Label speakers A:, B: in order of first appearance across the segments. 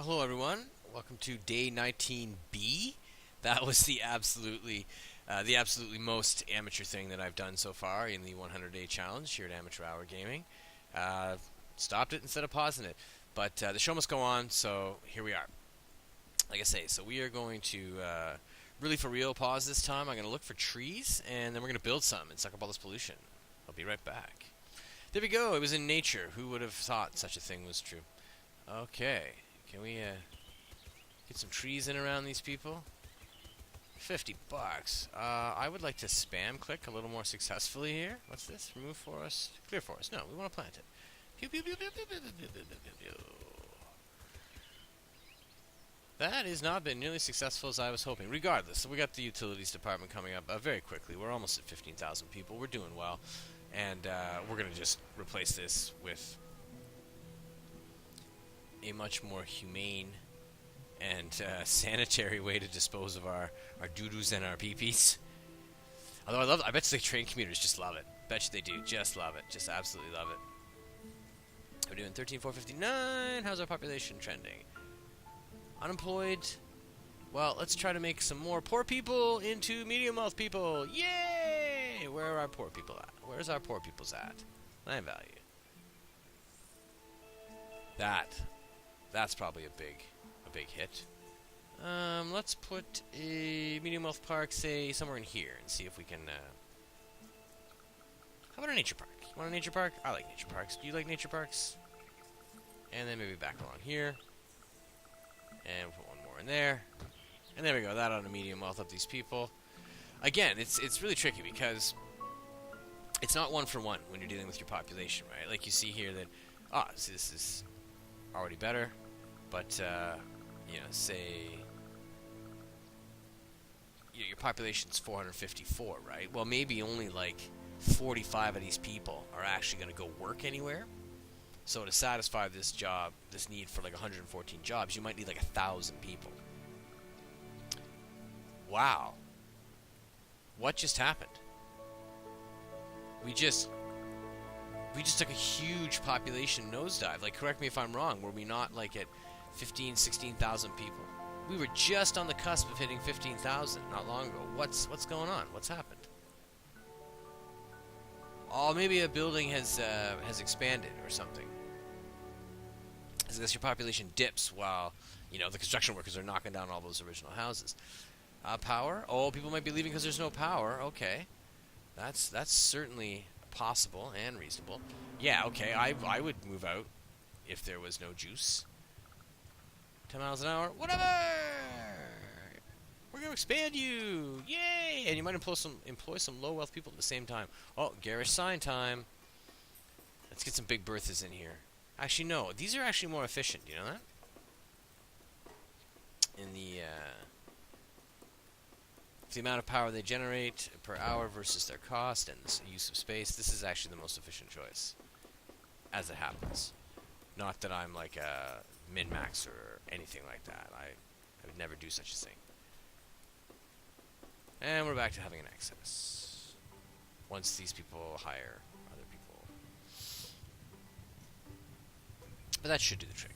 A: Well, hello everyone. Welcome to day 19B. That was the absolutely most amateur thing that I've done so far in the 100-day challenge here at Amateur Hour Gaming. Uh, Stopped it instead of pausing it, but the show must go on. So here we are. Like I say, so we are going to really for real pause this time. I'm going to look for trees, and then we're going to build some and suck up all this pollution. I'll be right back. There we go. It was in nature. Who would have thought such a thing was true? Okay. Can we get some trees in around these people? $50. I would like to spam click a little more successfully here. What's this? Remove forest, clear forest. No, we want to plant it. Pew, pew, pew, pew, pew, pew, pew, pew, pew, pew. That has not been nearly as successful as I was hoping. Regardless, so we got the utilities department coming up very quickly. We're almost at 15,000 people. We're doing well, and we're gonna just replace this with a much more humane and sanitary way to dispose of our doo-doos and our pee-pees. Although I bet you the train commuters just love it. Bet you they do. Just love it. Just absolutely love it. We're doing 13,459. How's our population trending? Unemployed. Well, let's try to make some more poor people into medium wealth people. Yay! Where are our poor people at? Where's our poor people's at? Land value. That's probably a big hit. Let's put a medium wealth park, say, somewhere in here, and see if we can, how about a nature park? You want a nature park? I like nature parks. Do you like nature parks? And then maybe back along here. And we'll put one more in there. And there we go. That ought to medium wealth up these people. Again, it's really tricky because it's not one for one when you're dealing with your population, right? Like you see here that, see, this is already better. But, say your population's 454, right? Well, maybe only like 45 of these people are actually going to go work anywhere. So to satisfy this need for like 114 jobs, you might need like 1,000 people. Wow. What just happened? We just took a huge population nosedive. Like, correct me if I'm wrong. Were we not like at 15, 16,000 people? We were just on the cusp of hitting 15,000 not long ago. What's going on? What's happened? Oh, maybe a building has expanded or something. I guess your population dips while the construction workers are knocking down all those original houses. Power? Oh, people might be leaving because there's no power. Okay, that's certainly possible and reasonable. Yeah, okay, I would move out if there was no juice. 10 miles an hour, whatever! We're gonna expand you! Yay! And you might employ some low wealth people at the same time. Oh, garish sign time. Let's get some big Berthas in here. Actually, no, these are actually more efficient, you know that? In the amount of power they generate per hour versus their cost and the use of space, this is actually the most efficient choice, as it happens. Not that I'm like a min-max or anything like that. I would never do such a thing. And we're back to having an excess. Once these people hire other people. But that should do the trick.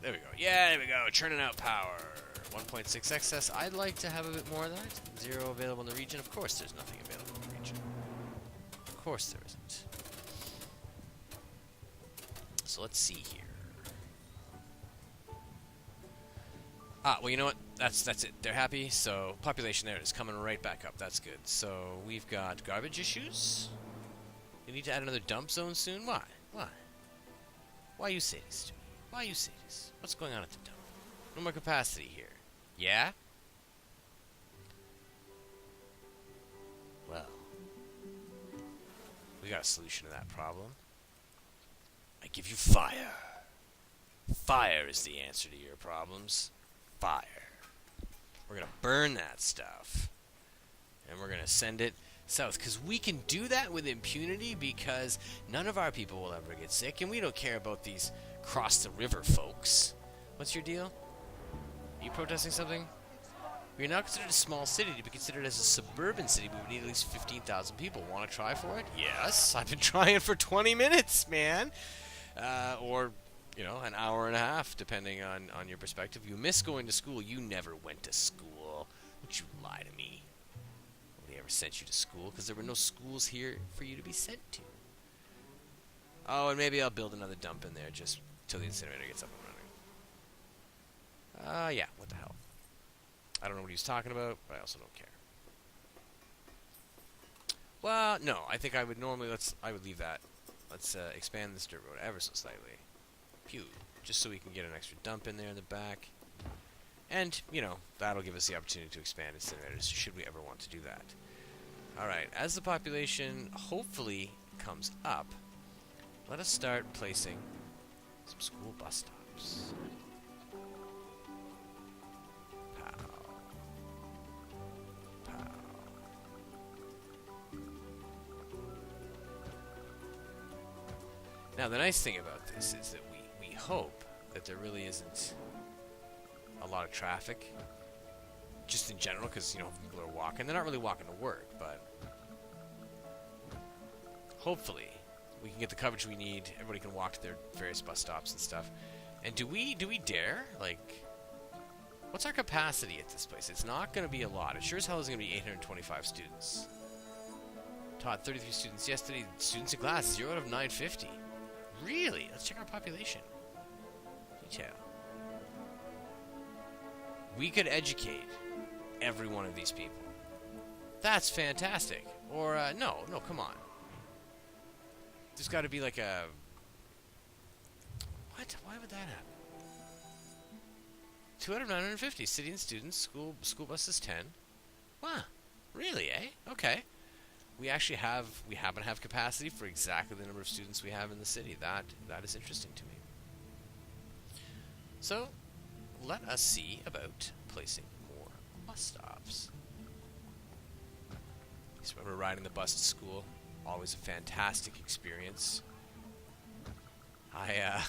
A: There we go. Yeah, there we go. Churning out power. 1.6 excess. I'd like to have a bit more of that. 0 available in the region. Of course there's nothing available in the region. Of course there isn't. So let's see here. Well, you know what? That's it. They're happy. So population there is coming right back up. That's good. So we've got garbage issues. You need to add another dump zone soon. Why? Why you say this to me? Why you say this? What's going on at the dump? No more capacity here. Yeah? Well, we got a solution to that problem. I give you fire. Fire is the answer to your problems. Fire. We're going to burn that stuff. And we're going to send it south. Because we can do that with impunity because none of our people will ever get sick. And we don't care about these cross-the-river folks. What's your deal? Are you protesting something? We are now considered a small city. To be considered as a suburban city, we would need at least 15,000 people. Want to try for it? Yes. I've been trying for 20 minutes, man. Or you know, an hour and a half, depending on your perspective. You miss going to school. You never went to school. Don't you lie to me. Nobody ever sent you to school because there were no schools here for you to be sent to. Oh, and maybe I'll build another dump in there just till the incinerator gets up and running. Yeah, what the hell. I don't know what he was talking about, but I also don't care. Well, no, I think I would normally, I would leave that. Let's expand this dirt road ever so slightly. Pew. Just so we can get an extra dump in there in the back. And, you know, that'll give us the opportunity to expand incinerators, should we ever want to do that. Alright, as the population hopefully comes up, let us start placing some school bus stops. Pow. Pow. Now, the nice thing about this is that we hope that there really isn't a lot of traffic, just in general, because, you know, people are walking. They're not really walking to work, but hopefully we can get the coverage we need. Everybody can walk to their various bus stops and stuff. And do we dare? Like, what's our capacity at this place? It's not going to be a lot. It sure as hell is going to be 825 students. Taught 33 students yesterday. Students in class, 0 out of 950. Really? Let's check our population. Detail. We could educate every one of these people. That's fantastic. Or, no, come on. There's got to be like a... What? Why would that happen? 2 out of 950. City and students. School buses 10. Wow. Really, eh? Okay. We happen to have capacity for exactly the number of students we have in the city. That is interesting to me. So, let us see about placing more bus stops. I just remember riding the bus to school. Always a fantastic experience. I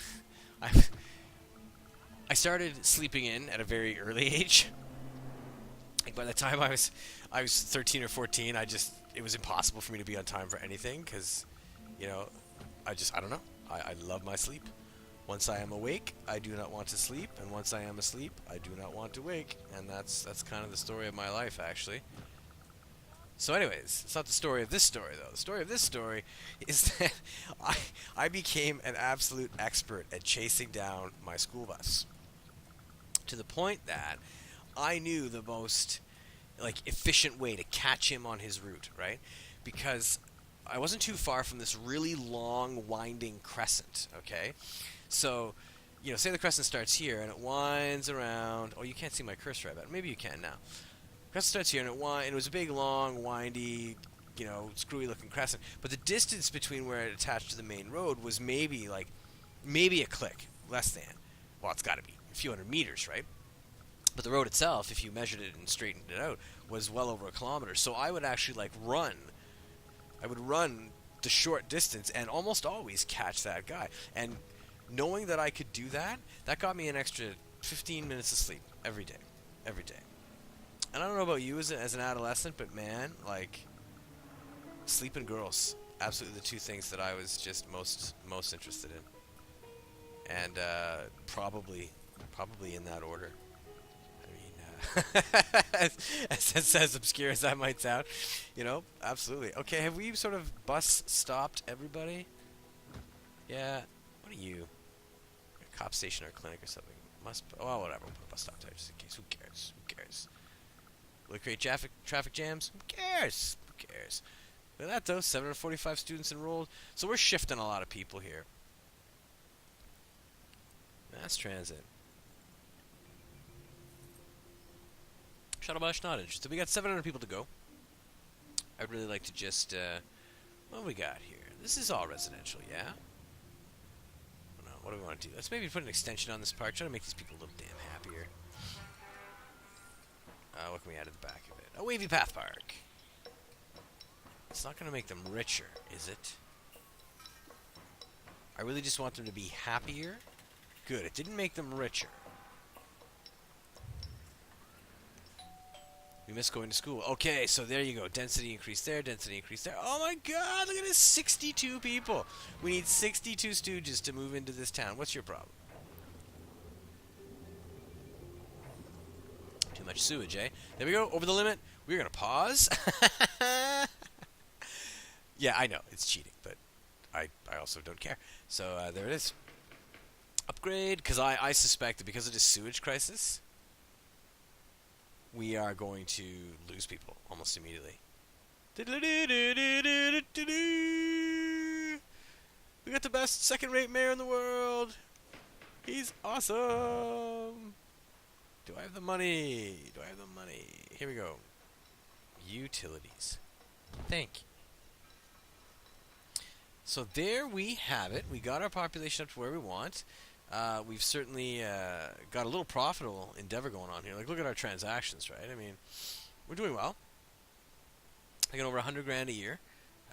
A: started sleeping in at a very early age. Like by the time I was 13 or 14, it was impossible for me to be on time for anything because, you know, I don't know. I love my sleep. Once I am awake, I do not want to sleep, and once I am asleep, I do not want to wake, and that's kind of the story of my life, actually. So anyways, it's not the story of this story, though. The story of this story is that I became an absolute expert at chasing down my school bus, to the point that I knew the most efficient way to catch him on his route, right? Because I wasn't too far from this really long, winding crescent, okay? So, you know, say the crescent starts here and it winds around. Oh, you can't see my cursor, I bet. Maybe you can now. Crescent starts here and it was a big, long, windy, you know, screwy-looking crescent. But the distance between where it attached to the main road was maybe a click, less than. Well, it's got to be a few hundred meters, right? But the road itself, if you measured it and straightened it out, was well over a kilometer. So I would actually run. I would run the short distance and almost always catch that guy. And knowing that I could do that, that got me an extra 15 minutes of sleep every day. Every day. And I don't know about you as an adolescent, but man, sleep and girls, absolutely the two things that I was just most interested in. And probably in that order. As obscure as that might sound, you know, absolutely. Okay, have we sort of bus stopped everybody? Yeah. What are you? A cop station or a clinic or something? Oh, whatever. We'll put a bus stop there just in case. Who cares? Who cares? Will it create traffic jams? Who cares? Who cares? Look at that, though. 745 students enrolled. So we're shifting a lot of people here. Mass transit. Shuttle bus, not interested. We got 700 people to go. I'd really like to just, what do we got here? This is all residential, yeah? Oh, no, what do we want to do? Let's maybe put an extension on this park. Try to make these people a little damn happier. What can we add to the back of it? A wavy path park. It's not going to make them richer, is it? I really just want them to be happier. Good, it didn't make them richer. We miss going to school. Okay, so there you go. Density increase there, density increase there. Oh my god, look at this, 62 people. We need 62 stooges to move into this town. What's your problem? Too much sewage, eh? There we go, over the limit. We're going to pause. Yeah, I know, it's cheating, but I also don't care. So there it is. Upgrade, because I suspect that because of this sewage crisis, we are going to lose people almost immediately. We got the best second-rate mayor in the world. He's awesome. Do I have the money? Do I have the money? Here we go. Utilities. Thank you. So there we have it. We got our population up to where we want. We've certainly got a little profitable endeavor going on here. Like, look at our transactions, right? I mean, we're doing well. I get over 100 grand a year.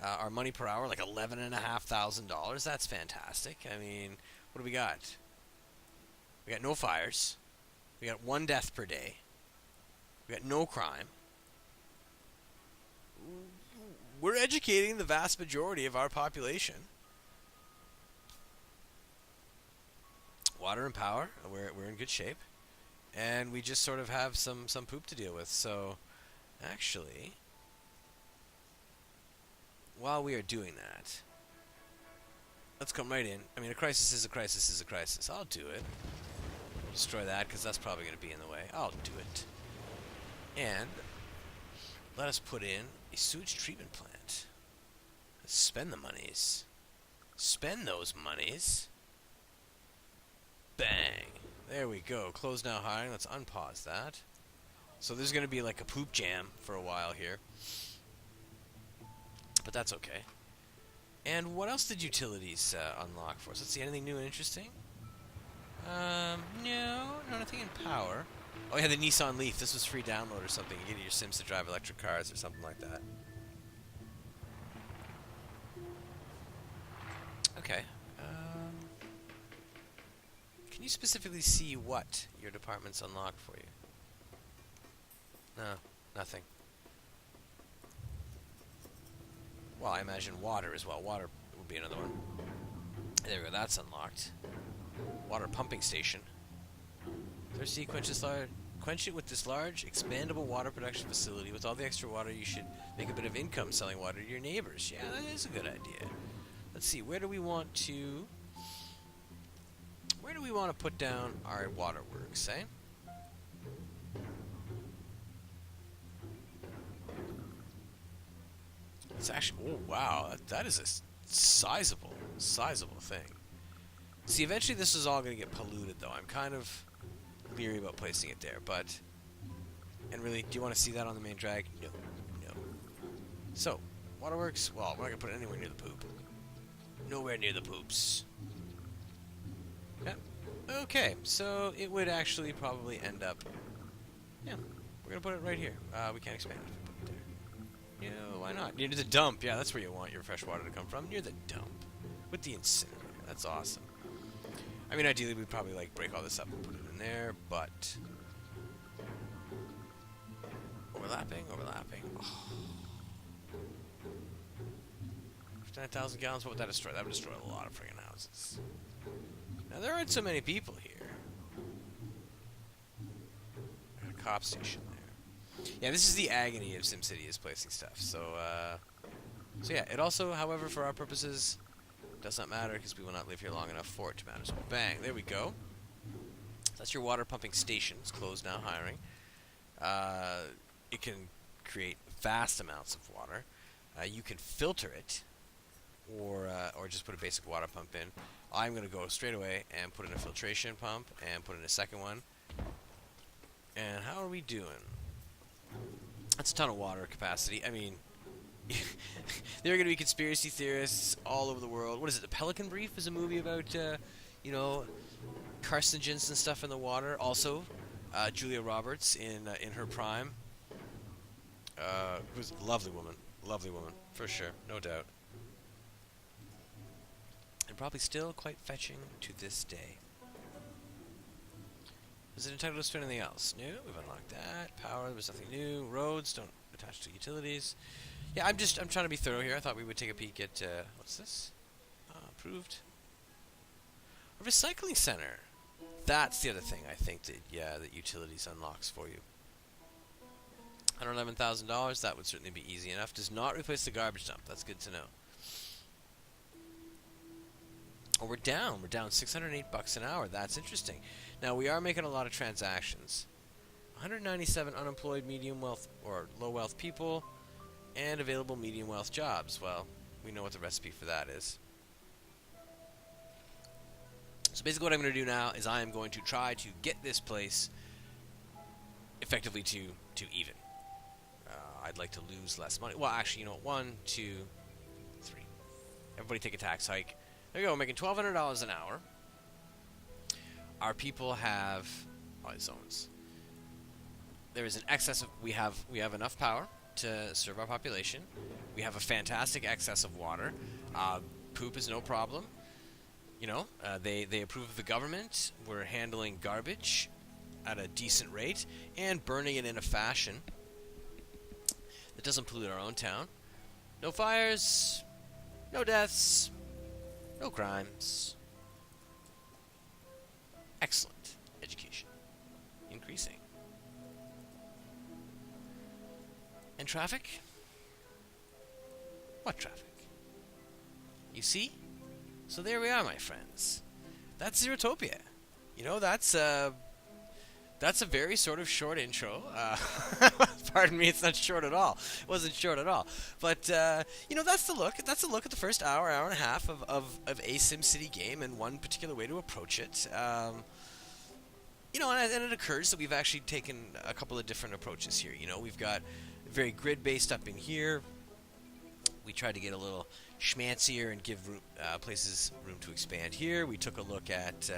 A: Our money per hour, like $11,500. That's fantastic. I mean, what do we got? We got no fires. We got 1 death per day. We got no crime. We're educating the vast majority of our population. Water and power, we're in good shape. And we just sort of have some poop to deal with. So, actually, while we are doing that, let's come right in. I mean, a crisis is a crisis is a crisis. I'll do it. Destroy that, because that's probably going to be in the way. I'll do it. And let us put in a sewage treatment plant. Let's spend the monies. Spend those monies. Bang. There we go. Close now hiring. Let's unpause that. So there's going to be like a poop jam for a while here. But that's okay. And what else did utilities unlock for us? Let's see. Anything new and interesting? No, nothing in power. Oh yeah, the Nissan Leaf. This was free download or something. You get your Sims to drive electric cars or something like that. Okay. Can you specifically see what your departments unlock for you? No, nothing. Well, I imagine water as well. Water would be another one. There we go. That's unlocked. Water pumping station. Thirsty, quench it with this large, expandable water production facility. With all the extra water, you should make a bit of income selling water to your neighbors. Yeah, that is a good idea. Let's see. Where do we want to put down our waterworks, eh? It's actually, oh wow, that is a sizable thing. See, eventually this is all going to get polluted, though. I'm kind of leery about placing it there, but... And really, do you want to see that on the main drag? No. No. So, waterworks, well, we're not going to put it anywhere near the poop. Nowhere near the poops. Yeah. Okay, so it would actually probably end up... Yeah, we're going to put it right here. We can't expand it if we put it there. Yeah, why not? Near the dump. Yeah, that's where you want your fresh water to come from. Near the dump. With the incinerator. That's awesome. I mean, ideally, we'd probably, like, break all this up and put it in there, but... Overlapping. Oh. 59,000 gallons, what would that destroy? That would destroy a lot of friggin' houses. Now, there aren't so many people here. A cop station there. Yeah, this is the agony of SimCity, is placing stuff. So yeah, it also, however, for our purposes... does not matter, because we will not live here long enough for it to matter. So, bang, there we go. That's your water pumping station. It's closed now, hiring. It can create vast amounts of water. You can filter it, or just put a basic water pump in. I'm going to go straight away and put in a filtration pump, and put in a second one. And how are we doing? That's a ton of water capacity. I mean... there are going to be conspiracy theorists all over the world. What is it? The Pelican Brief is a movie about, you know, carcinogens and stuff in the water. Also, Julia Roberts in her prime. Who's a lovely woman, for sure, no doubt. And probably still quite fetching to this day. Is it entitled to anything else? No, we've unlocked that. Power, there's nothing new. Roads don't attach to utilities. Yeah, I'm trying to be thorough here. I thought we would take a peek at, what's this? Approved. A recycling center. That's the other thing I think that, that utilities unlocks for you. $111,000, that would certainly be easy enough. Does not replace the garbage dump. That's good to know. Oh, we're down. We're down $608 an hour. That's interesting. Now, we are making a lot of transactions. 197 unemployed medium wealth or low wealth people and available medium wealth jobs. Well, we know what the recipe for that is. So basically what I'm going to do now is I am going to try to get this place effectively to even. I'd like to lose less money. Well, actually, you know what? 1, 2, 3. Everybody take a tax hike. There you go. We're making $1,200 an hour. Our people have zones. There is an excess of we have enough power to serve our population. We have a fantastic excess of water. Poop is no problem. You know, they approve of the government. We're handling garbage at a decent rate and burning it in a fashion that doesn't pollute our own town. No fires, no deaths, no crimes. Excellent education. Increasing. And traffic? What traffic? You see? So there we are, my friends. That's Zerotopia. You know, that's a very sort of short intro. Pardon me, it's not short at all. It wasn't short at all. But, you know, that's the look. That's a look at the first hour and a half of a Simcity game and one particular way to approach it. You know, and it occurs that we've actually taken a couple of different approaches here. You know, we've got very grid-based up in here. We tried to get a little schmancier and give places room to expand here. We took a look at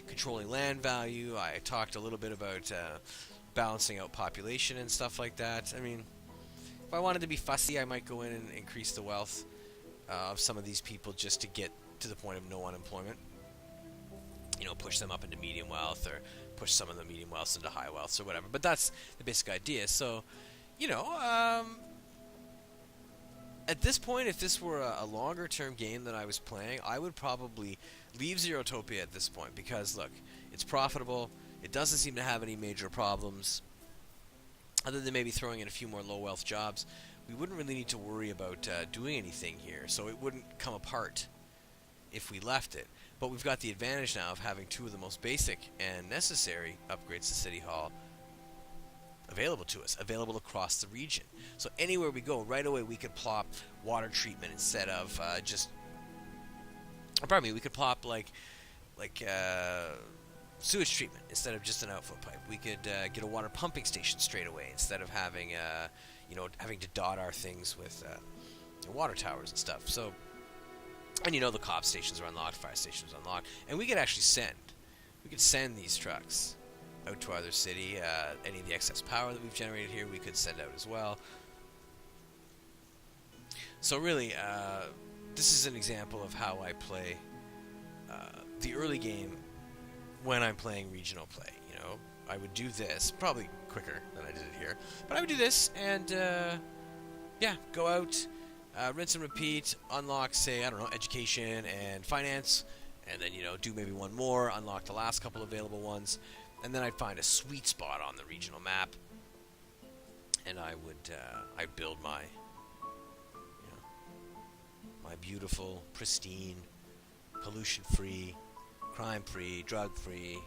A: controlling land value. I talked a little bit about balancing out population and stuff like that. I mean, if I wanted to be fussy, I might go in and increase the wealth of some of these people just to get to the point of no unemployment. You know, push them up into medium wealth or push some of the medium wealths into high wealths or whatever. But that's the basic idea. So, you know, at this point, if this were a longer-term game that I was playing, I would probably leave Zerotopia at this point because, look, it's profitable. It doesn't seem to have any major problems. Other than maybe throwing in a few more low-wealth jobs, we wouldn't really need to worry about doing anything here, so it wouldn't come apart if we left it. But we've got the advantage now of having two of the most basic and necessary upgrades to City Hall available to us, available across the region. So anywhere we go, right away we could plop water treatment instead of we could plop like sewage treatment instead of just an outflow pipe. We could get a water pumping station straight away instead of having having to dot our things with water towers and stuff. So, and you know, the cop stations are unlocked, fire stations are unlocked, and we could actually send these trucks out to other city. Any of the excess power that we've generated here, we could send out as well. So really, this is an example of how I play the early game when I'm playing regional play. You know, I would do this, probably quicker than I did it here, but I would do this and, go out, rinse and repeat, unlock, say, I don't know, education and finance, and then, you know, do maybe one more, unlock the last couple available ones, and then I'd find a sweet spot on the regional map, and I would I'd build my, you know, my beautiful, pristine, pollution-free, crime-free, drug-free.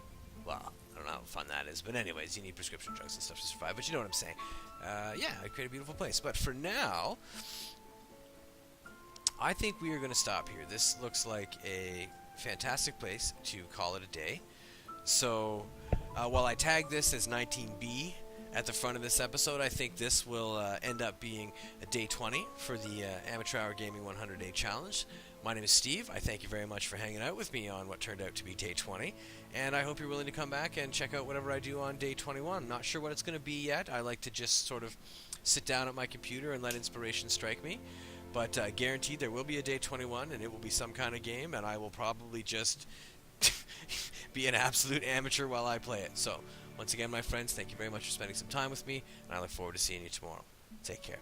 A: Well, I don't know how fun that is, but anyways, you need prescription drugs and stuff to survive. But you know what I'm saying? I'd create a beautiful place. But for now, I think we are going to stop here. This looks like a fantastic place to call it a day. So, while I tag this as 19B at the front of this episode, I think this will end up being a day 20 for the Amateur Hour Gaming 100-Day Challenge. My name is Steve. I thank you very much for hanging out with me on what turned out to be day 20, and I hope you're willing to come back and check out whatever I do on day 21. I'm not sure what it's going to be yet. I like to just sort of sit down at my computer and let inspiration strike me, but guaranteed there will be a day 21, and it will be some kind of game, and I will probably just be an absolute amateur while I play it. So, once again, my friends, thank you very much for spending some time with me, and I look forward to seeing you tomorrow. Take care.